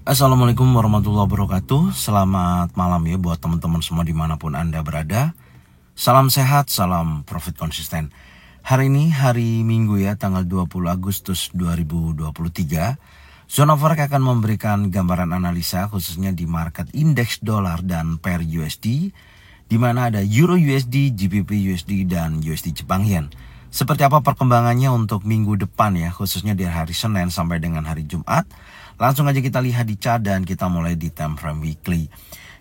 Assalamualaikum warahmatullahi wabarakatuh. Selamat malam ya buat teman-teman semua dimanapun Anda berada. Salam sehat, salam profit konsisten. Hari ini hari Minggu ya, tanggal 20 Agustus 2023. Zona Forex akan memberikan gambaran analisa khususnya di market indeks dolar dan pair USD, di mana ada Euro USD, GBP USD, dan USD Jepang Yen. Seperti apa perkembangannya untuk minggu depan ya, khususnya di hari Senin sampai dengan hari Jumat. Langsung aja kita lihat di chart dan kita mulai di time frame weekly.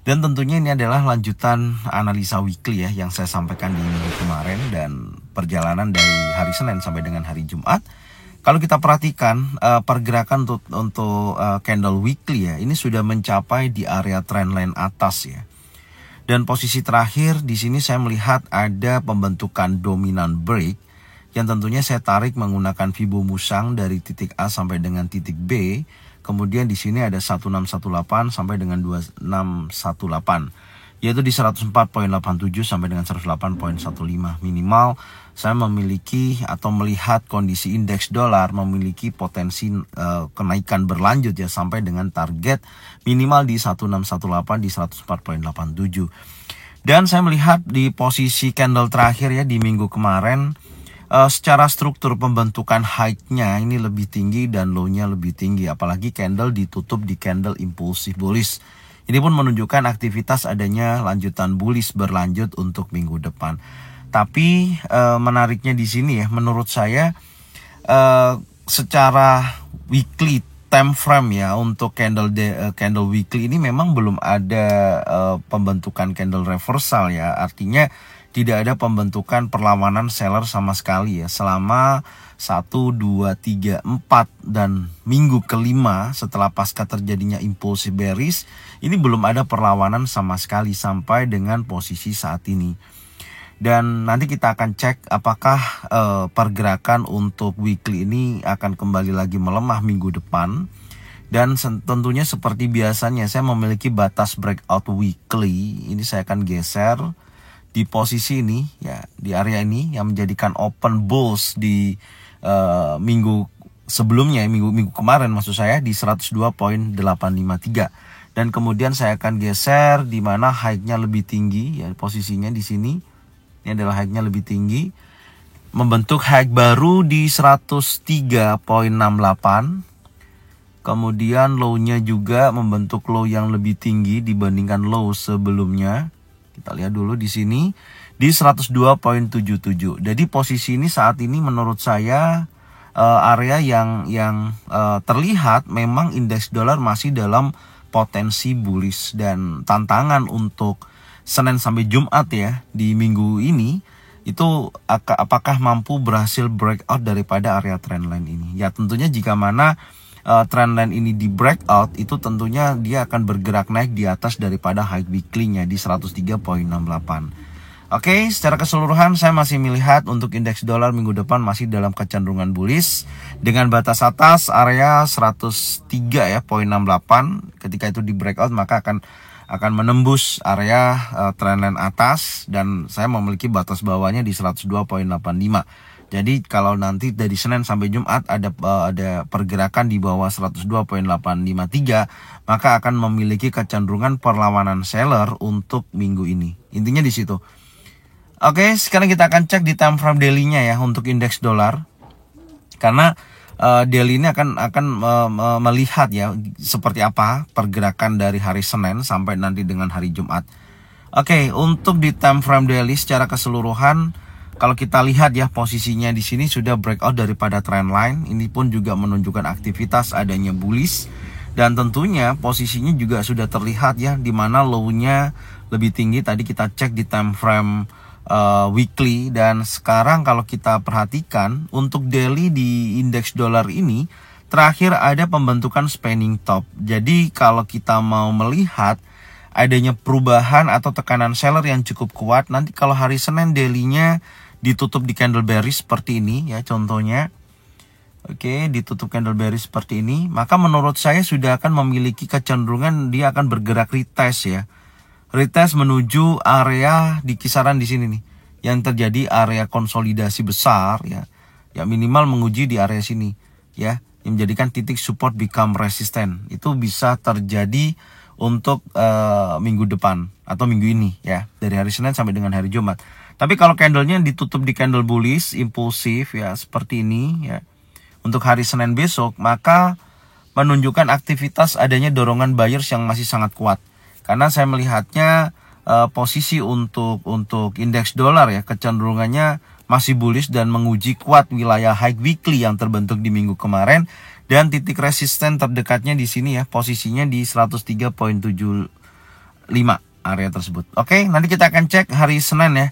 Dan tentunya ini adalah lanjutan analisa weekly ya yang saya sampaikan di minggu kemarin dan perjalanan dari hari Senin sampai dengan hari Jumat. Kalau kita perhatikan pergerakan untuk candle weekly ya, ini sudah mencapai di area trendline atas ya. Dan posisi terakhir di sini saya melihat ada pembentukan dominant break yang tentunya saya tarik menggunakan Fibo Musang dari titik A sampai dengan titik B. Kemudian di sini ada 1618 sampai dengan 2618, yaitu di 104.87 sampai dengan 108.15. Minimal saya memiliki atau melihat kondisi indeks dolar memiliki potensi kenaikan berlanjut ya sampai dengan target minimal di 1618 di 104.87. Dan saya melihat di posisi candle terakhir ya di minggu kemarin, secara struktur pembentukan high-nya ini lebih tinggi dan low-nya lebih tinggi. Apalagi candle ditutup di candle impulsif bullish. Ini pun menunjukkan aktivitas adanya lanjutan bullish berlanjut untuk minggu depan. Tapi menariknya di sini ya, menurut saya secara weekly time frame ya untuk candle weekly ini memang belum ada pembentukan candle reversal ya. Artinya tidak ada pembentukan perlawanan seller sama sekali ya selama 1, 2, 3, 4 dan minggu kelima setelah pasca terjadinya impulsif bearish ini belum ada perlawanan sama sekali sampai dengan posisi saat ini. Dan nanti kita akan cek apakah pergerakan untuk weekly ini akan kembali lagi melemah minggu depan. Dan tentunya seperti biasanya saya memiliki batas breakout weekly. Ini saya akan geser di posisi ini ya, di area ini yang menjadikan open bulls di minggu sebelumnya, minggu kemarin maksud saya di 102.853. Dan kemudian saya akan geser di mana high-nya lebih tinggi ya, posisinya di sini. Ini adalah high-nya lebih tinggi, membentuk high baru di 103.68. Kemudian low-nya juga membentuk low yang lebih tinggi dibandingkan low sebelumnya. Kita lihat dulu di sini di 102.77. Jadi posisi ini saat ini menurut saya area yang terlihat memang indeks dolar masih dalam potensi bullish, dan tantangan untuk Senin sampai Jumat ya di minggu ini itu apakah mampu berhasil breakout daripada area trendline ini. Ya tentunya jika mana trendline ini di breakout itu tentunya dia akan bergerak naik di atas daripada high weekly-nya di 103.68. Oke, secara keseluruhan saya masih melihat untuk indeks dolar minggu depan masih dalam kecenderungan bullish dengan batas atas area 103.68. Ketika itu di breakout maka akan menembus area trendline atas, dan saya memiliki batas bawahnya di 102.85. Jadi kalau nanti dari Senin sampai Jumat ada pergerakan di bawah 102.853, maka akan memiliki kecenderungan perlawanan seller untuk minggu ini. Intinya di situ. Oke, sekarang kita akan cek di time frame daily-nya ya untuk indeks dolar. Karena daily ini akan melihat ya seperti apa pergerakan dari hari Senin sampai nanti dengan hari Jumat. Oke, untuk di time frame daily secara keseluruhan, kalau kita lihat ya posisinya di sini sudah breakout daripada trendline. Ini pun juga menunjukkan aktivitas adanya bullish, dan tentunya posisinya juga sudah terlihat ya di mana low-nya lebih tinggi. Tadi kita cek di time frame weekly, dan sekarang kalau kita perhatikan untuk daily di indeks dolar ini terakhir ada pembentukan spanning top. Jadi kalau kita mau melihat adanya perubahan atau tekanan seller yang cukup kuat, nanti kalau hari Senin daily-nya ditutup di candle bearish seperti ini ya contohnya. Oke, ditutup candle bearish seperti ini, maka menurut saya sudah akan memiliki kecenderungan dia akan bergerak retest ya. Retest menuju area di kisaran di sini nih, yang terjadi area konsolidasi besar ya. Ya minimal menguji di area sini ya. yang menjadikan titik support become resistant. Itu bisa terjadi untuk minggu depan atau minggu ini ya, dari hari Senin sampai dengan hari Jumat. Tapi kalau candlenya ditutup di candle bullish impulsif ya seperti ini ya untuk hari Senin besok, maka menunjukkan aktivitas adanya dorongan buyers yang masih sangat kuat. Karena saya melihatnya posisi untuk indeks dolar ya kecenderungannya masih bullish dan menguji kuat wilayah high weekly yang terbentuk di minggu kemarin, dan titik resisten terdekatnya di sini ya, posisinya di 103.75 area tersebut. Oke, nanti kita akan cek hari Senin ya,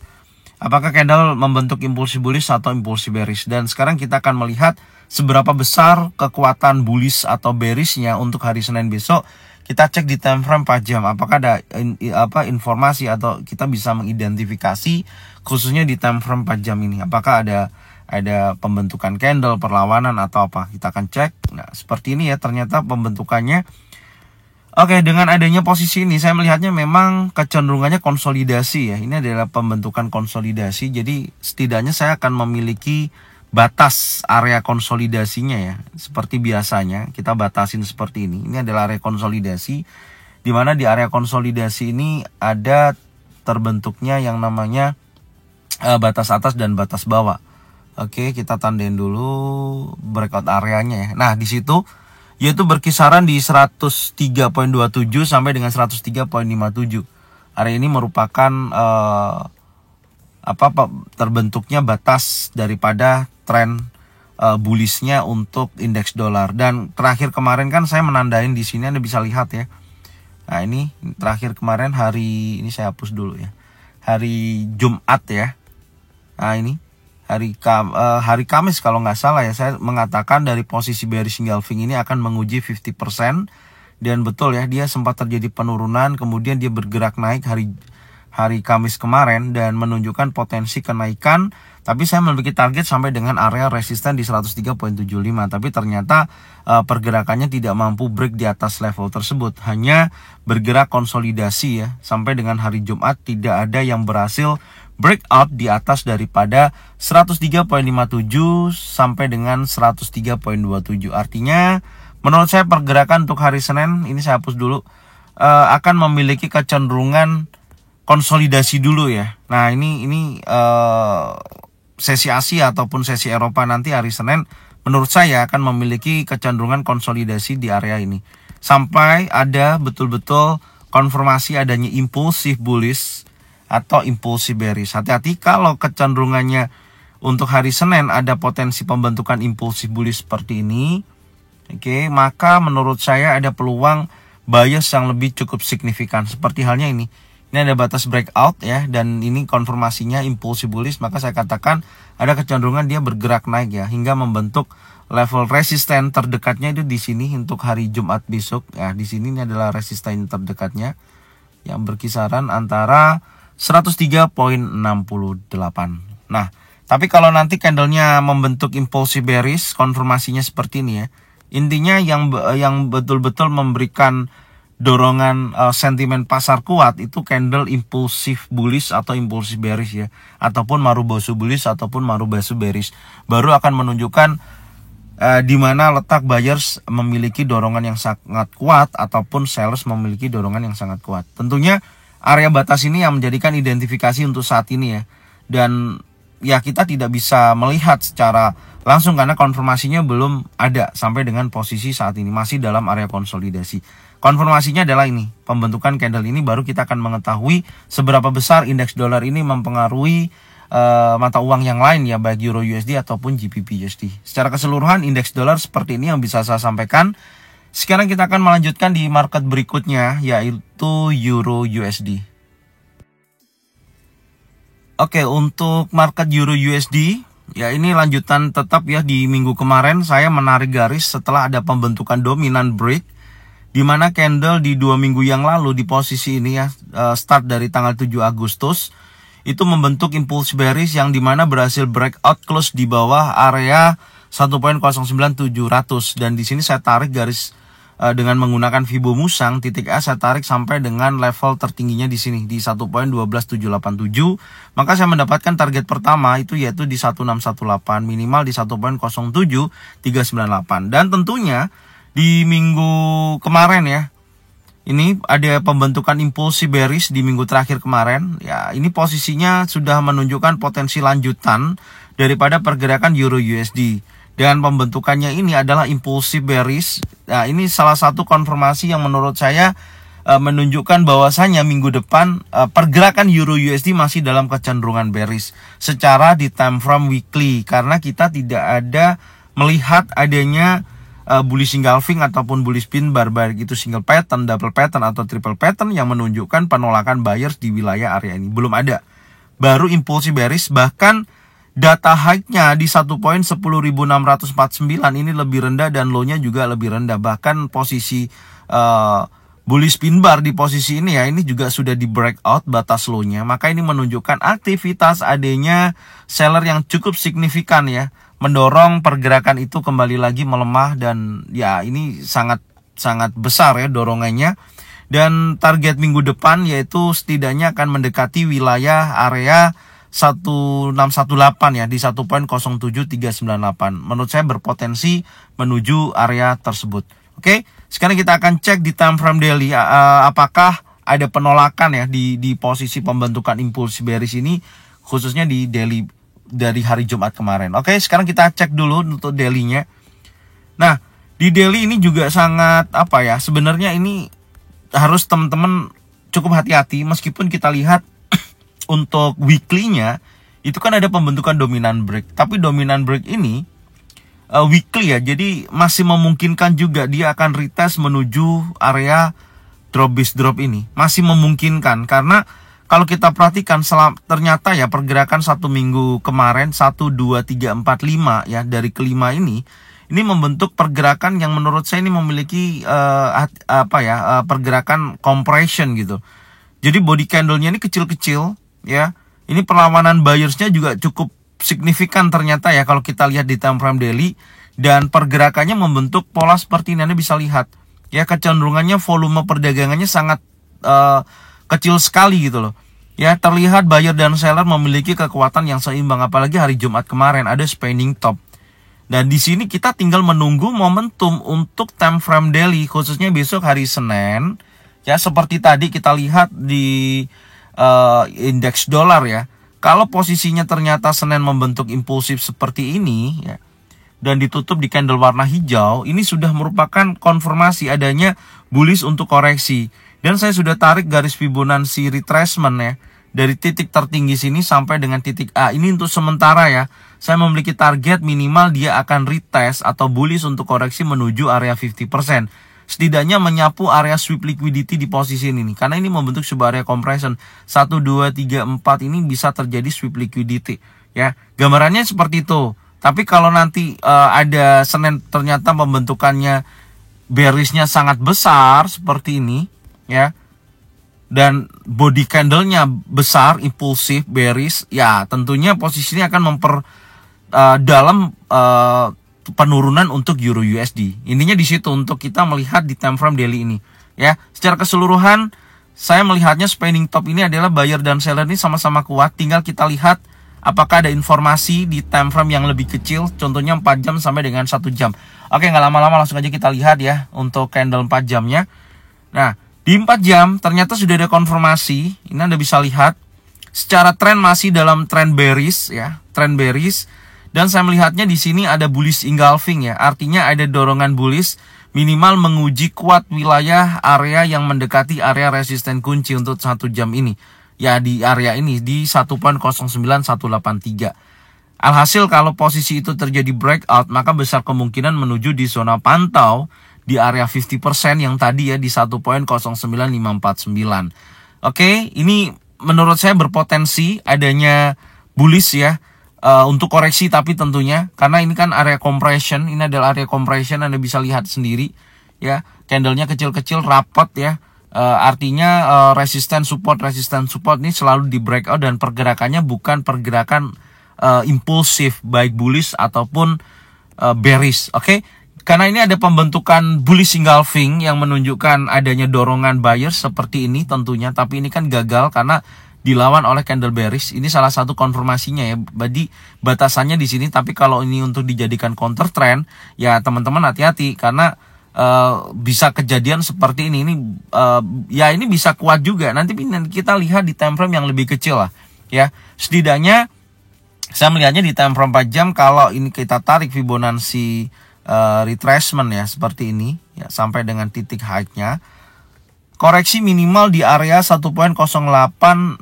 apakah candle membentuk impulsi bullish atau impulsi bearish. Dan sekarang kita akan melihat seberapa besar kekuatan bullish atau bearishnya untuk hari Senin besok. Kita cek di time frame 4 jam, apakah ada informasi atau kita bisa mengidentifikasi khususnya di time frame 4 jam ini, apakah ada pembentukan candle, perlawanan atau apa. Kita akan cek. Nah, seperti ini ya ternyata pembentukannya. Oke, dengan adanya posisi ini saya melihatnya memang kecenderungannya konsolidasi ya. Ini adalah pembentukan konsolidasi. Jadi setidaknya saya akan memiliki batas area konsolidasinya ya. Seperti biasanya kita batasin seperti ini. Ini adalah area konsolidasi, di mana di area konsolidasi ini ada terbentuknya yang namanya batas atas dan batas bawah. Oke, kita tandain dulu breakout areanya ya. Nah, di situ yaitu berkisaran di 103.27 sampai dengan 103.57. Area ini merupakan terbentuknya batas daripada tren bullishnya untuk indeks dolar. Dan terakhir kemarin kan saya menandain di sini, Anda bisa lihat ya. Nah, ini terakhir kemarin hari ini saya hapus dulu ya. Hari Jumat ya. Nah, ini hari Kamis kalau nggak salah ya, saya mengatakan dari posisi bearish engulfing ini akan menguji 50%, dan betul ya, dia sempat terjadi penurunan, kemudian dia bergerak naik hari Kamis kemarin dan menunjukkan potensi kenaikan. Tapi saya memiliki target sampai dengan area resisten di 103.75, tapi ternyata pergerakannya tidak mampu break di atas level tersebut, hanya bergerak konsolidasi ya. Sampai dengan hari Jumat tidak ada yang berhasil breakout di atas daripada 103.57 sampai dengan 103.27. Artinya menurut saya pergerakan untuk hari Senin ini, saya hapus dulu, akan memiliki kecenderungan konsolidasi dulu ya. Nah, ini sesi Asia ataupun sesi Eropa nanti hari Senin menurut saya akan memiliki kecenderungan konsolidasi di area ini sampai ada betul-betul konfirmasi adanya impulsif bullish atau impulsi bearish. Hati-hati kalau kecenderungannya untuk hari Senin ada potensi pembentukan impulsi bullish seperti ini. Oke, maka menurut saya ada peluang bias yang lebih cukup signifikan. Seperti halnya ini. Ini ada batas breakout ya, dan ini konfirmasinya impulsi bullish, maka saya katakan ada kecenderungan dia bergerak naik ya hingga membentuk level resisten terdekatnya itu di sini untuk hari Jumat besok. Ya, di sini ini adalah resisten terdekatnya yang berkisaran antara 103.68. Nah, tapi kalau nanti candlenya membentuk impulsi bearish, konfirmasinya seperti ini ya. Intinya yang betul-betul memberikan dorongan sentimen pasar kuat itu candle impulsif bullish atau impulsif bearish ya, ataupun marubozu bullish ataupun marubozu bearish, baru akan menunjukkan di mana letak buyers memiliki dorongan yang sangat kuat ataupun sellers memiliki dorongan yang sangat kuat. Tentunya area batas ini yang menjadikan identifikasi untuk saat ini ya, dan ya kita tidak bisa melihat secara langsung karena konfirmasinya belum ada sampai dengan posisi saat ini, masih dalam area konsolidasi. Konfirmasinya adalah ini, pembentukan candle ini baru kita akan mengetahui seberapa besar indeks dolar ini mempengaruhi mata uang yang lain ya, baik Euro USD ataupun GBP USD. Secara keseluruhan indeks dolar seperti ini yang bisa saya sampaikan. Sekarang kita akan melanjutkan di market berikutnya, yaitu Euro USD. Oke, untuk market Euro USD, ya ini lanjutan tetap ya di minggu kemarin saya menarik garis setelah ada pembentukan dominan break, di mana candle di 2 minggu yang lalu di posisi ini ya, start dari tanggal 7 Agustus, itu membentuk impulse bearish yang dimana berhasil breakout close di bawah area 1.09700, dan di sini saya tarik garis dengan menggunakan Fibo Musang, titik A saya tarik sampai dengan level tertingginya di sini di 1.12787. Maka saya mendapatkan target pertama itu yaitu di 1618, minimal di 1.07398. Dan tentunya di minggu kemarin ya, ini ada pembentukan impulsi bearish di minggu terakhir kemarin. Ya, ini posisinya sudah menunjukkan potensi lanjutan daripada pergerakan Euro USD. Dan pembentukannya ini adalah impulsif bearish. Nah, ini salah satu konfirmasi yang menurut saya menunjukkan bahwasanya minggu depan pergerakan Euro USD masih dalam kecenderungan bearish secara di time frame weekly, karena kita tidak ada melihat adanya bullish engulfing ataupun bullish pin bar, baik itu single pattern, double pattern atau triple pattern yang menunjukkan penolakan buyers di wilayah area ini. Belum ada. Baru impulsif bearish, bahkan data high-nya di 1.10649 ini lebih rendah dan low-nya juga lebih rendah. Bahkan posisi bullish pin bar di posisi ini ya, ini juga sudah di breakout batas low-nya. Maka ini menunjukkan aktivitas adanya seller yang cukup signifikan ya, mendorong pergerakan itu kembali lagi melemah, dan ya ini sangat besar ya dorongannya. Dan target minggu depan yaitu setidaknya akan mendekati wilayah area 1618 ya di 1.07398. Menurut saya berpotensi menuju area tersebut. Oke, sekarang kita akan cek di time frame daily apakah ada penolakan ya di posisi pembentukan impulsi bearish ini, khususnya di daily dari hari Jumat kemarin. Oke, sekarang kita cek dulu untuk daily-nya. Nah, di daily ini juga sangat sebenarnya ini harus teman-teman cukup hati-hati, meskipun kita lihat untuk weekly-nya itu kan ada pembentukan dominant break, tapi dominant break ini weekly ya, jadi masih memungkinkan juga dia akan retest menuju area drop base drop ini, masih memungkinkan. Karena kalau kita perhatikan ternyata ya pergerakan satu minggu kemarin 1, 2, 3, 4, 5 ya, dari kelima ini membentuk pergerakan yang menurut saya ini memiliki pergerakan compression gitu. Jadi body candle-nya ini kecil-kecil ya. Ini perlawanan buyersnya juga cukup signifikan ternyata ya kalau kita lihat di time frame daily, dan pergerakannya membentuk pola seperti ini. Anda bisa lihat ya, kecenderungannya volume perdagangannya sangat kecil sekali gitu loh. Ya, terlihat buyer dan seller memiliki kekuatan yang seimbang, apalagi hari Jumat kemarin ada spinning top. Dan di sini kita tinggal menunggu momentum untuk time frame daily, khususnya besok hari Senin. Ya, seperti tadi kita lihat di indeks dolar ya. Kalau posisinya ternyata Senin membentuk impulsif seperti ini ya, dan ditutup di candle warna hijau, ini sudah merupakan konfirmasi adanya bullish untuk koreksi. Dan saya sudah tarik garis Fibonacci retracement ya, dari titik tertinggi sini sampai dengan titik A. Ini untuk sementara ya. Saya memiliki target minimal dia akan retest atau bullish untuk koreksi menuju area 50%. Setidaknya menyapu area sweep liquidity di posisi ini nih. Karena ini membentuk sebuah area compression. 1, 2, 3, 4 ini bisa terjadi sweep liquidity. Ya, gambarannya seperti itu. Tapi kalau nanti ada Senin ternyata pembentukannya bearishnya sangat besar seperti ini ya, dan body candle-nya besar, impulsif, bearish, ya tentunya posisinya akan dalam penurunan untuk Euro USD. Ininya di situ untuk kita melihat di time frame daily ini. Ya, secara keseluruhan saya melihatnya spinning top ini adalah buyer dan seller ini sama-sama kuat. Tinggal kita lihat apakah ada informasi di time frame yang lebih kecil, contohnya 4 jam sampai dengan 1 jam. Oke, nggak lama-lama langsung aja kita lihat ya untuk candle 4 jamnya. Nah, di 4 jam ternyata sudah ada konfirmasi. Ini Anda bisa lihat secara tren masih dalam tren bearish ya, tren bearish. Dan saya melihatnya di sini ada bullish engulfing ya, artinya ada dorongan bullish minimal menguji kuat wilayah area yang mendekati area resisten kunci untuk 1 jam ini. Ya, di area ini di 1.09183. Alhasil kalau posisi itu terjadi breakout, maka besar kemungkinan menuju di zona pantau di area 50% yang tadi ya di 1.09549. Oke, ini menurut saya berpotensi adanya bullish ya, untuk koreksi, tapi tentunya karena ini kan area compression, ini adalah area compression, Anda bisa lihat sendiri ya, candlenya kecil-kecil rapat ya, artinya resisten support ini selalu di breakout dan pergerakannya bukan pergerakan impulsif baik bullish ataupun bearish. Oke, karena ini ada pembentukan bullish engulfing yang menunjukkan adanya dorongan buyers seperti ini tentunya, tapi ini kan gagal karena dilawan oleh candle bearish. Ini salah satu konfirmasinya ya. Jadi batasannya di sini, tapi kalau ini untuk dijadikan counter trend ya teman-teman hati-hati karena bisa kejadian seperti ini. Ini ya ini bisa kuat juga. Nanti kita lihat di time frame yang lebih kecil lah ya. Setidaknya saya melihatnya di time frame 4 jam kalau ini kita tarik Fibonacci retracement ya seperti ini ya sampai dengan titik high-nya, koreksi minimal di area 1.08633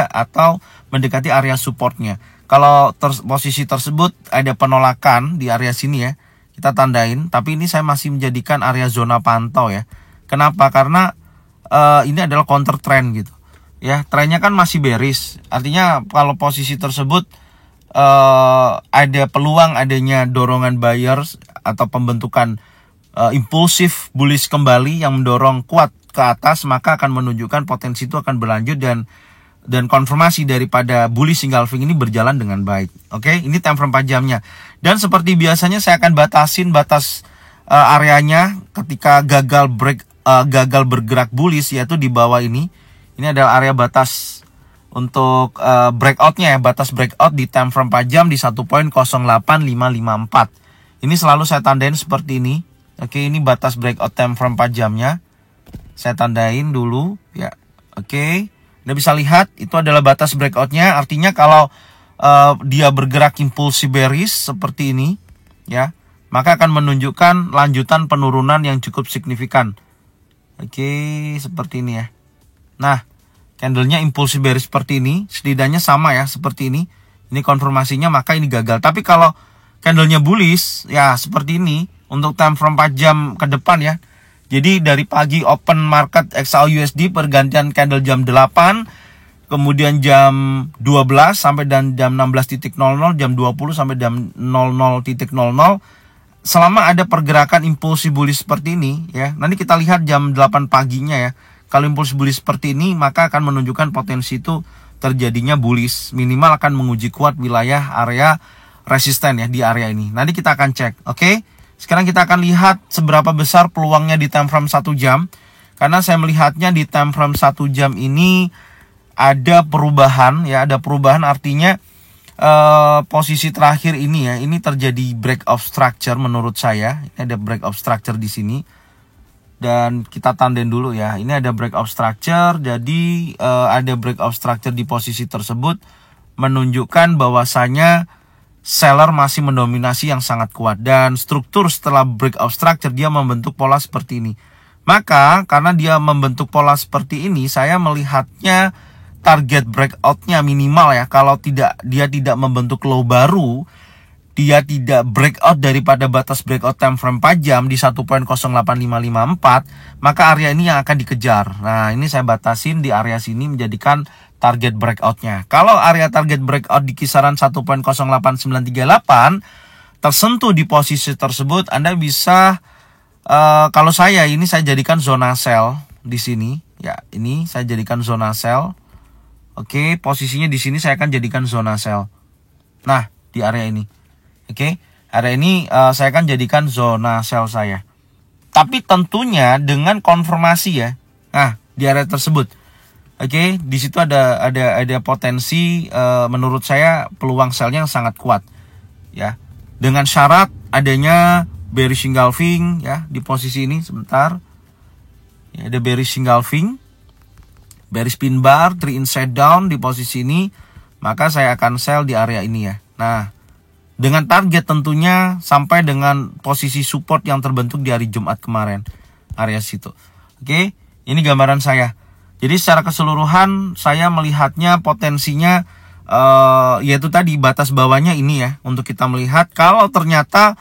atau mendekati area supportnya. Kalau posisi tersebut ada penolakan di area sini ya, kita tandain, tapi ini saya masih menjadikan area zona pantau ya. Kenapa? Karena ini adalah counter trend gitu ya, trennya kan masih bearish, artinya kalau posisi tersebut ada peluang adanya dorongan buyers atau pembentukan impulsif bullish kembali yang mendorong kuat ke atas, maka akan menunjukkan potensi itu akan berlanjut dan konfirmasi daripada bullish engulfing ini berjalan dengan baik. Oke, ini time frame 4 jamnya. Dan seperti biasanya saya akan batasin batas areanya ketika gagal bergerak bullish, yaitu di bawah ini. Ini adalah area batas untuk breakoutnya ya, batas breakout di time frame 4 jam di 1.08554. Ini selalu saya tandain seperti ini. Oke, ini batas breakout time frame 4 jamnya. Saya tandain dulu ya. Oke, Anda bisa lihat itu adalah batas breakoutnya. Artinya kalau dia bergerak impulsif bearish seperti ini ya, maka akan menunjukkan lanjutan penurunan yang cukup signifikan. Oke, seperti ini ya. Nah, candlenya impulsif bearish seperti ini, setidaknya sama ya seperti ini. Ini konfirmasinya, maka ini gagal. Tapi kalau candlenya bullish ya seperti ini untuk time frame 4 jam ke depan ya. Jadi dari pagi open market XAUUSD pergantian candle jam 8, kemudian jam 12 sampai dan jam 16.00, jam 20 sampai jam 00.00. Selama ada pergerakan impulsif bullish seperti ini ya. Nanti kita lihat jam 8 paginya ya. Kalau impulsif bullish seperti ini, maka akan menunjukkan potensi itu terjadinya bullish. Minimal akan menguji kuat wilayah area resisten ya di area ini. Nanti kita akan cek. Oke. Sekarang kita akan lihat seberapa besar peluangnya di time frame 1 jam. Karena saya melihatnya di time frame 1 jam ini ada perubahan ya. Ada perubahan artinya posisi terakhir ini ya. Ini terjadi break of structure menurut saya. Ini ada break of structure di sini. Dan kita tandain dulu ya, ini ada break of structure. Jadi ada break of structure di posisi tersebut menunjukkan bahwasanya seller masih mendominasi yang sangat kuat. Dan struktur setelah break of structure dia membentuk pola seperti ini. Maka karena dia membentuk pola seperti ini, saya melihatnya target breakoutnya minimal ya. Kalau dia tidak membentuk low baru, dia tidak breakout daripada batas breakout time frame 4 jam di 1.08554, maka area ini yang akan dikejar. Nah, ini saya batasin di area sini menjadikan target breakoutnya. Kalau area target breakout di kisaran 1.08938 tersentuh di posisi tersebut, Anda bisa kalau saya jadikan zona sell di sini. Ya, ini saya jadikan zona sell. Oke, posisinya di sini saya akan jadikan zona sell. Nah, di area ini. Oke, area ini saya akan jadikan zona sell saya. Tapi tentunya dengan konfirmasi ya. Nah, di area tersebut. Oke, di situ ada potensi menurut saya peluang sellnya yang sangat kuat. Ya. Dengan syarat adanya bearish engulfing ya di posisi ini sebentar. Ya, ada bearish engulfing. Bearish pin bar, 3 inside down di posisi ini, maka saya akan sell di area ini ya. Nah, dengan target tentunya sampai dengan posisi support yang terbentuk di hari Jumat kemarin. Area situ. Oke, ini gambaran saya. Jadi secara keseluruhan saya melihatnya potensinya yaitu tadi batas bawahnya ini ya. Untuk kita melihat kalau ternyata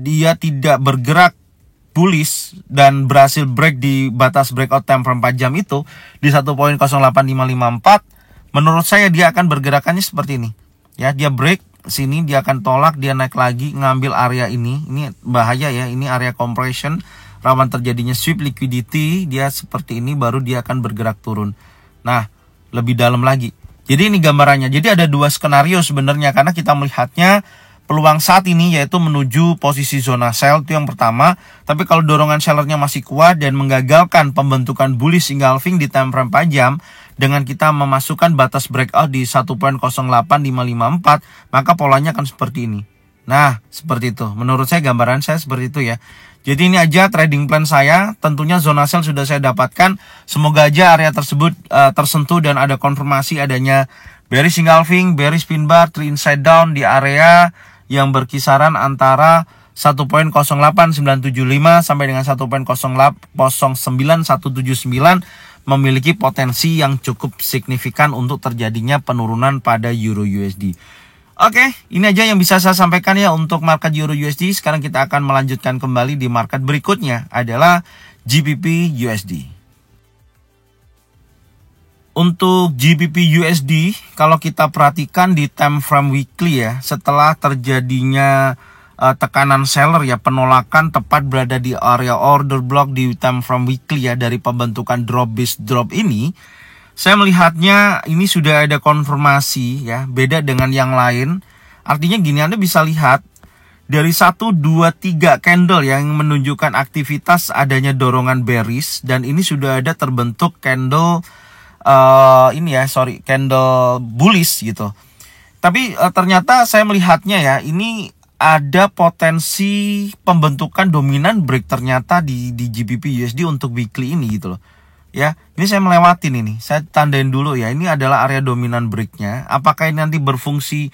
dia tidak bergerak bullish dan berhasil break di batas breakout time frame 4 jam itu di 1.08554, menurut saya dia akan bergerakannya seperti ini. Ya, dia break sini, dia akan tolak, dia naik lagi, ngambil area ini. Ini bahaya ya, ini area compression, rawan terjadinya sweep liquidity. Dia seperti ini, baru dia akan bergerak turun. Nah, lebih dalam lagi. Jadi ini gambarannya. Jadi ada dua skenario sebenarnya, karena kita melihatnya peluang saat ini yaitu menuju posisi zona sell, itu yang pertama. Tapi kalau dorongan sellernya masih kuat dan menggagalkan pembentukan bullish engulfing di time frame 4 jam dengan kita memasukkan batas breakout di 1.08554, maka polanya akan seperti ini. Nah, seperti itu. Menurut saya gambaran saya seperti itu ya. Jadi ini aja trading plan saya. Tentunya zona sell sudah saya dapatkan. Semoga aja area tersebut tersentuh dan ada konfirmasi adanya bearish engulfing, bearish pin bar, 3 inside down di area yang berkisaran antara 1.08975 sampai dengan 1.09179 memiliki potensi yang cukup signifikan untuk terjadinya penurunan pada Euro USD. Oke, ini aja yang bisa saya sampaikan ya untuk market Euro USD. Sekarang kita akan melanjutkan kembali di market berikutnya adalah GBP USD. Untuk GBP USD, kalau kita perhatikan di time frame weekly ya, setelah terjadinya tekanan seller ya, penolakan tepat berada di area order block di time frame weekly ya, dari pembentukan drop base drop ini, saya melihatnya ini sudah ada konfirmasi ya, beda dengan yang lain. Artinya gini, Anda bisa lihat dari 1, 2, 3 candle yang menunjukkan aktivitas adanya dorongan bearish, dan ini sudah ada terbentuk candle candle bullish gitu. Tapi ternyata saya melihatnya ya, ini ada potensi pembentukan dominan break ternyata di GBP USD untuk weekly ini gitu loh. Ya, ini saya melewatin ini. Saya tandain dulu ya, ini adalah area dominan breaknya. Apakah ini nanti berfungsi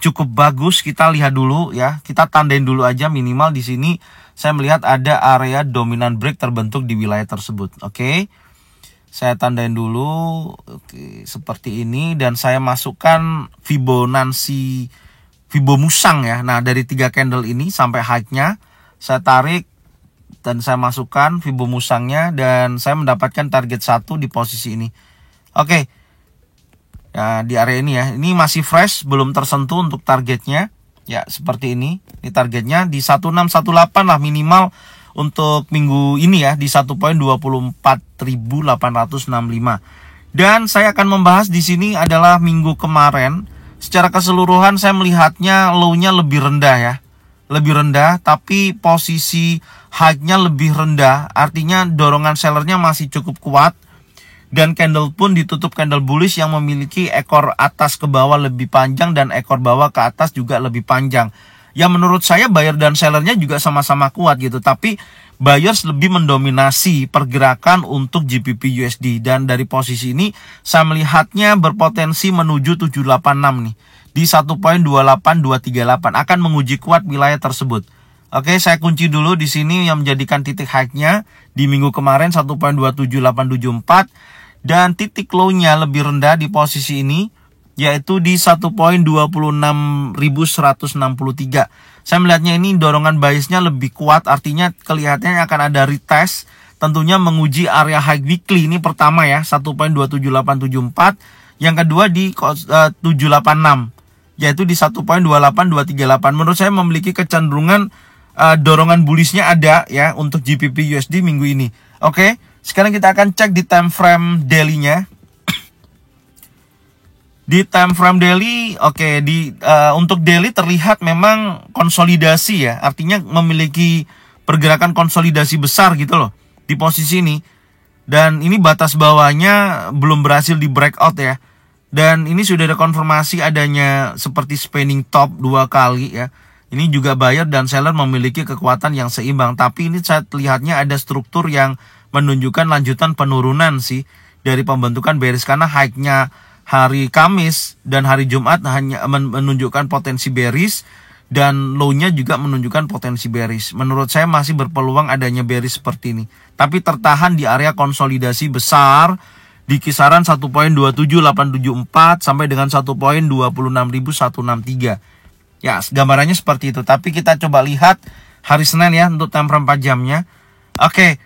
cukup bagus? Kita lihat dulu ya. Kita tandain dulu aja, minimal di sini saya melihat ada area dominan break terbentuk di wilayah tersebut. Oke. Saya tandain dulu, oke, seperti ini, dan saya masukkan Fibonacci, Fibomusang ya. Nah, dari 3 candle ini sampai high-nya saya tarik dan saya masukkan Fibomusangnya, dan saya mendapatkan target 1 di posisi ini. Oke. Ya, di area ini ya. Ini masih fresh, belum tersentuh untuk targetnya. Ya, seperti ini. Ini targetnya di 1618 lah minimal untuk minggu ini ya, di 1.24865. Dan saya akan membahas di sini adalah minggu kemarin. Secara keseluruhan saya melihatnya low-nya lebih rendah ya. Lebih rendah, tapi posisi high-nya lebih rendah. Artinya dorongan sellernya masih cukup kuat. Dan candle pun ditutup candle bullish yang memiliki ekor atas ke bawah lebih panjang dan ekor bawah ke atas juga lebih panjang. Ya, menurut saya buyer dan sellernya juga sama-sama kuat gitu. Tapi buyers lebih mendominasi pergerakan untuk GBP USD. Dan dari posisi ini saya melihatnya berpotensi menuju 786 nih. Di 1.28238 akan menguji kuat wilayah tersebut. Oke, saya kunci dulu di sini yang menjadikan titik high-nya di minggu kemarin 1.27874. Dan titik low-nya lebih rendah di posisi ini, yaitu di 1.26163. Saya melihatnya ini dorongan biasnya lebih kuat, artinya kelihatannya akan ada retest, tentunya menguji area high weekly ini pertama ya, 1.27874, yang kedua di 786, yaitu di 1.28238. Menurut saya memiliki kecenderungan dorongan bullishnya ada ya untuk GBP USD minggu ini. Oke, sekarang kita akan cek di time frame daily-nya. Di time frame daily, oke, untuk daily terlihat memang konsolidasi ya, artinya memiliki pergerakan konsolidasi besar gitu loh di posisi ini. Dan ini batas bawahnya belum berhasil di breakout ya. Dan ini sudah ada konfirmasi adanya seperti spanning top 2 kali ya. Ini juga buyer dan seller memiliki kekuatan yang seimbang, tapi ini saya lihatnya ada struktur yang menunjukkan lanjutan penurunan sih dari pembentukan bearish, karena high-nya hari Kamis dan hari Jumat hanya menunjukkan potensi bearish dan low-nya juga menunjukkan potensi bearish. Menurut saya masih berpeluang adanya bearish seperti ini, tapi tertahan di area konsolidasi besar di kisaran 1.27874 sampai dengan 1.26163. Ya, gambarannya seperti itu. Tapi kita coba lihat hari Senin ya untuk time frame 4 jamnya. Oke.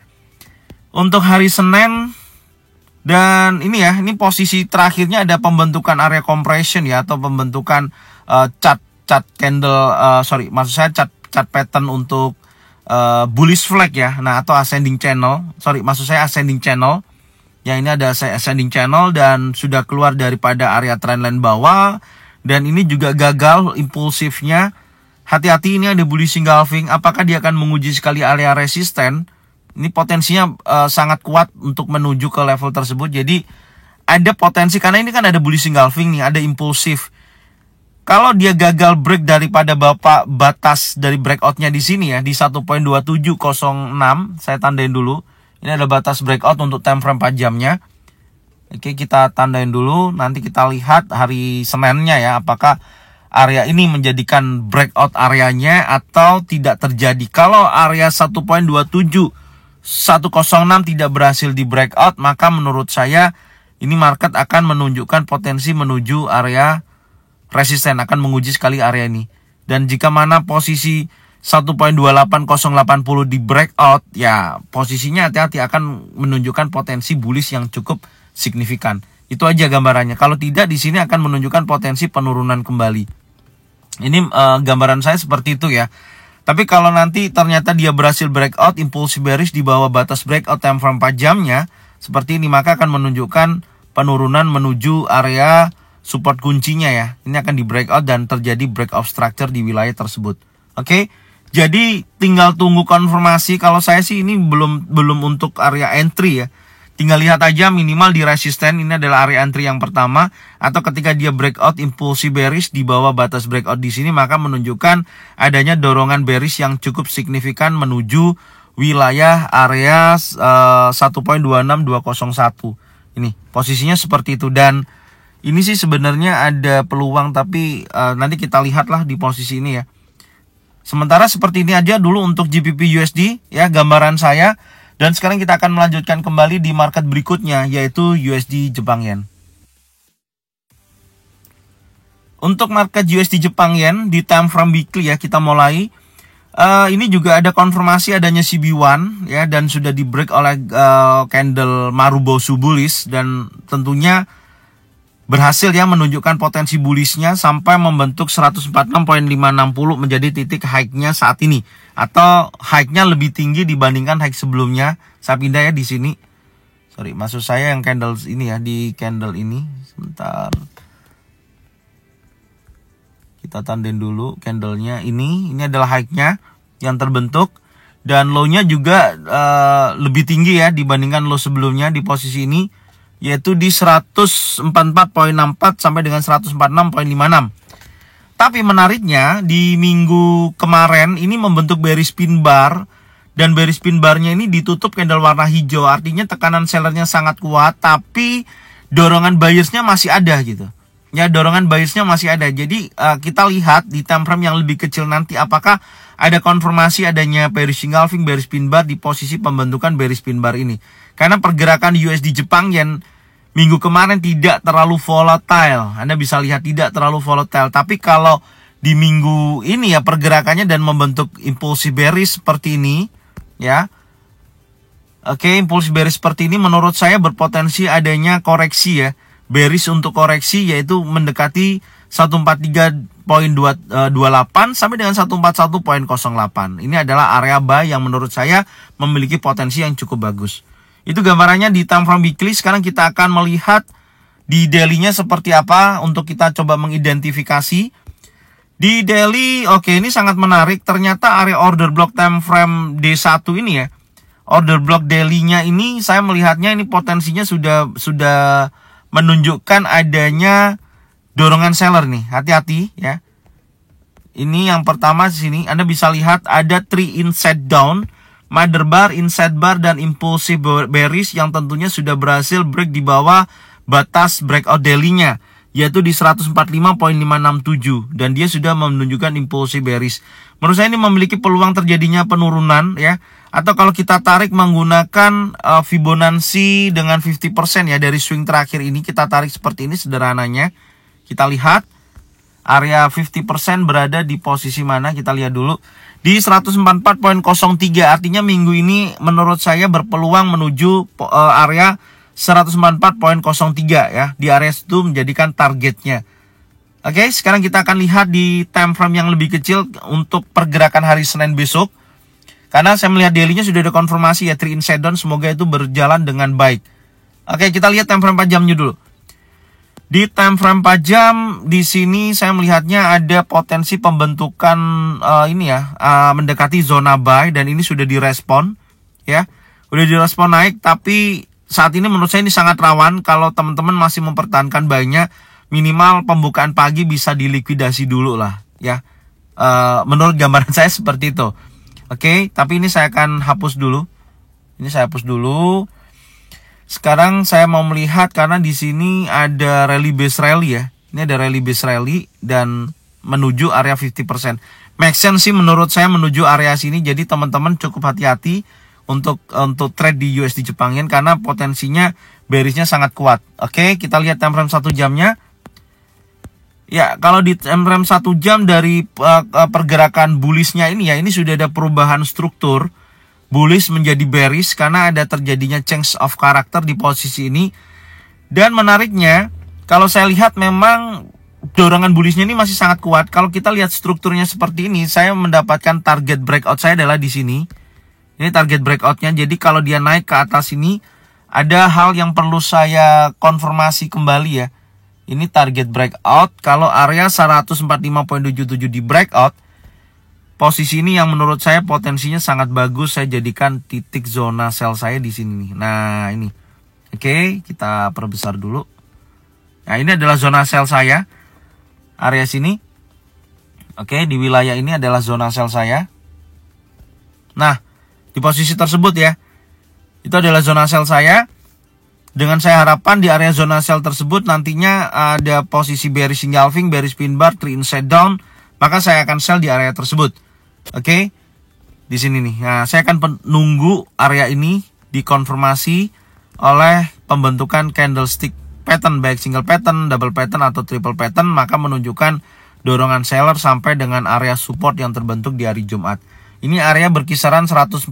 Untuk hari Senin, dan ini ya, ini posisi terakhirnya ada pembentukan area compression ya, atau pembentukan chart candle, maksud saya chart pattern untuk bullish flag ya. Nah, atau ascending channel. Maksud saya ascending channel. Ya, ini ada ascending channel dan sudah keluar daripada area trendline bawah, dan ini juga gagal impulsifnya hati-hati ini ada bullish engulfing. Apakah dia akan menguji sekali area resisten? Ini potensinya sangat kuat untuk menuju ke level tersebut. Jadi ada potensi, karena ini kan ada bullish engulfing nih, ada impulsif. Kalau dia gagal break daripada batas dari breakoutnya di sini ya, di 1.2706, saya tandain dulu. Ini ada batas breakout untuk time frame 4 jamnya. Oke, kita tandain dulu. Nanti kita lihat hari Seninnya ya, apakah area ini menjadikan breakout areanya atau tidak terjadi. Kalau area 1.27106 tidak berhasil di breakout, maka menurut saya ini market akan menunjukkan potensi menuju area resisten, akan menguji sekali area ini. Dan jika mana posisi 1.28080 di breakout, ya posisinya hati-hati, akan menunjukkan potensi bullish yang cukup signifikan. Itu aja gambarannya. Kalau tidak, di sini akan menunjukkan potensi penurunan kembali. Ini gambaran saya seperti itu ya. Tapi kalau nanti ternyata dia berhasil breakout, impulsif bearish di bawah batas breakout time frame 4 jamnya, seperti ini, maka akan menunjukkan penurunan menuju area support kuncinya ya. Ini akan di breakout dan terjadi breakout structure di wilayah tersebut. Oke. Jadi tinggal tunggu konfirmasi. Kalau saya sih ini belum untuk area entry ya. Tinggal lihat aja minimal di resisten, ini adalah area entry yang pertama, atau ketika dia breakout impulsif bearish di bawah batas breakout di sini, maka menunjukkan adanya dorongan bearish yang cukup signifikan menuju wilayah area 1.26201. Ini posisinya seperti itu, dan ini sih sebenarnya ada peluang, tapi nanti kita lihatlah di posisi ini ya. Sementara seperti ini aja dulu untuk GBP USD ya gambaran saya. Dan sekarang kita akan melanjutkan kembali di market berikutnya, yaitu USD Jepang Yen. Untuk market USD Jepang Yen di time frame weekly ya, kita mulai. Ini juga ada konfirmasi adanya CB1 ya, dan sudah di break oleh candle Marubosu bullish, dan tentunya berhasil ya menunjukkan potensi bullishnya sampai membentuk 146.560 menjadi titik high-nya saat ini, atau high-nya lebih tinggi dibandingkan high sebelumnya. Saya pindah ya di sini. Sorry, maksud saya yang candle ini ya, di candle ini. Sebentar. Kita tandain dulu candlenya ini. Ini adalah high-nya yang terbentuk, dan low-nya juga lebih tinggi ya dibandingkan low sebelumnya di posisi ini, yaitu di 144.64 sampai dengan 146.56. Tapi menariknya di minggu kemarin ini membentuk bearish pin bar, dan bearish pin barnya ini ditutup candle warna hijau. Artinya tekanan sellernya sangat kuat, tapi dorongan buyersnya masih ada gitu. Ya, dorongan buyersnya masih ada. Jadi kita lihat di time frame yang lebih kecil nanti apakah ada konfirmasi adanya bearish engulfing, bearish pin bar di posisi pembentukan bearish pin bar ini. Karena pergerakan USD Jepang Yen minggu kemarin tidak terlalu volatile. Anda bisa lihat tidak terlalu volatile. Tapi kalau di minggu ini ya pergerakannya dan membentuk impulsif bearish seperti ini ya. Oke, impulsif bearish seperti ini menurut saya berpotensi adanya koreksi ya. Bearish untuk koreksi yaitu mendekati 143.28 sampai dengan 141.08. Ini adalah area buy yang menurut saya memiliki potensi yang cukup bagus. Itu gambarannya di time frame weekly. Sekarang kita akan melihat di daily-nya seperti apa untuk kita coba mengidentifikasi. Di daily, oke, ini sangat menarik. Ternyata area order block time frame D1 ini ya. Order block daily-nya ini saya melihatnya ini potensinya sudah menunjukkan adanya dorongan seller nih. Hati-hati ya. Ini yang pertama di sini Anda bisa lihat ada 3 inside down, mother bar, inside bar, dan impulsif bearish yang tentunya sudah berhasil break di bawah batas breakout daily-nya, yaitu di 145.567, dan dia sudah menunjukkan impulsif bearish. Menurut saya ini memiliki peluang terjadinya penurunan ya, atau kalau kita tarik menggunakan Fibonacci dengan 50% ya dari swing terakhir ini, kita tarik seperti ini sederhananya. Kita lihat area 50% berada di posisi mana, kita lihat dulu. Di 144.03, artinya minggu ini menurut saya berpeluang menuju area 144.03 ya. Di area itu menjadikan targetnya. Oke, sekarang kita akan lihat di time frame yang lebih kecil untuk pergerakan hari Senin besok. Karena saya melihat daily-nya sudah ada konfirmasi ya, 3 inside down, semoga itu berjalan dengan baik. Oke, kita lihat time frame 4 jamnya dulu. Di time frame 4 jam di sini saya melihatnya ada potensi pembentukan mendekati zona buy, dan ini sudah direspon ya. Udah direspon naik, tapi saat ini menurut saya ini sangat rawan kalau teman-teman masih mempertahankan buy-nya. Minimal pembukaan pagi bisa dilikuidasi dulu lah ya. Menurut gambaran saya seperti itu. Oke, tapi ini saya akan hapus dulu. Ini saya hapus dulu. Sekarang saya mau melihat karena di sini ada rally base rally ya. Ini ada rally base rally dan menuju area 50%. Make sense sih menurut saya menuju area sini. Jadi teman-teman cukup hati-hati untuk trade di USD Jepang Yen karena potensinya bearishnya sangat kuat. Oke, kita lihat time frame 1 jamnya. Ya, kalau di time frame 1 jam dari pergerakan bullishnya ini ya, ini sudah ada perubahan struktur. Bullish menjadi bearish karena ada terjadinya change of character di posisi ini. Dan menariknya, kalau saya lihat memang dorongan bullishnya ini masih sangat kuat. Kalau kita lihat strukturnya seperti ini, saya mendapatkan target breakout saya adalah di sini. Ini target breakoutnya. Jadi kalau dia naik ke atas ini, ada hal yang perlu saya konfirmasi kembali ya. Ini target breakout. Kalau area 145.77 di breakout, posisi ini yang menurut saya potensinya sangat bagus. Saya jadikan titik zona sell saya di sini nih. Nah, ini. Oke, kita perbesar dulu. Nah, ini adalah zona sell saya. Area sini. Oke, di wilayah ini adalah zona sell saya. Nah, di posisi tersebut ya. Itu adalah zona sell saya. Dengan saya harapkan di area zona sell tersebut nantinya ada posisi bearish engulfing, bearish pin bar, 3 inside down. Maka saya akan sell di area tersebut. Oke, di sini nih. Nah, saya akan menunggu area ini dikonfirmasi oleh pembentukan candlestick pattern, baik single pattern, double pattern atau triple pattern, maka menunjukkan dorongan seller sampai dengan area support yang terbentuk di hari Jumat. Ini area berkisaran 146.30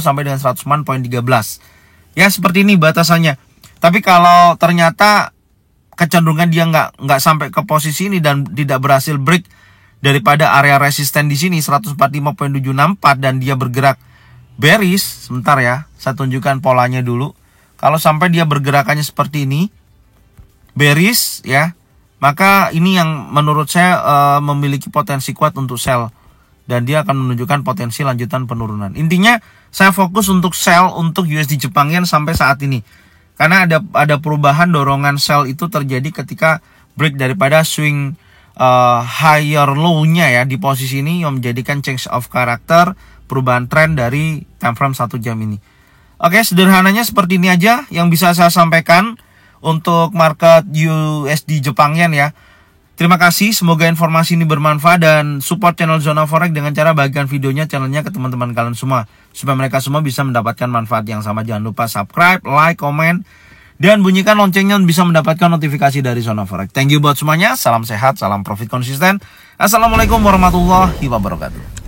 sampai dengan 109.13. Ya, seperti ini batasannya. Tapi kalau ternyata kecenderungan dia nggak sampai ke posisi ini dan tidak berhasil break daripada area resisten di sini 145.764 dan dia bergerak bearish, sebentar ya, saya tunjukkan polanya dulu. Kalau sampai dia bergerakannya seperti ini, bearish ya, maka ini yang menurut saya memiliki potensi kuat untuk sell dan dia akan menunjukkan potensi lanjutan penurunan. Intinya saya fokus untuk sell untuk USD Jepang Yen sampai saat ini. Karena ada perubahan dorongan sell itu terjadi ketika break daripada swing higher low-nya ya di posisi ini yang menjadikan change of character, perubahan tren dari time frame 1 jam ini. Oke, sederhananya seperti ini aja yang bisa saya sampaikan untuk market USD Jepang Yen ya. Terima kasih, semoga informasi ini bermanfaat dan support channel Zona Forex dengan cara bagikan videonya channelnya ke teman-teman kalian semua supaya mereka semua bisa mendapatkan manfaat yang sama. Jangan lupa subscribe, like, komen, dan bunyikan loncengnya bisa mendapatkan notifikasi dari Zona Forex. Thank you buat semuanya. Salam sehat, salam profit konsisten. Assalamualaikum warahmatullahi wabarakatuh.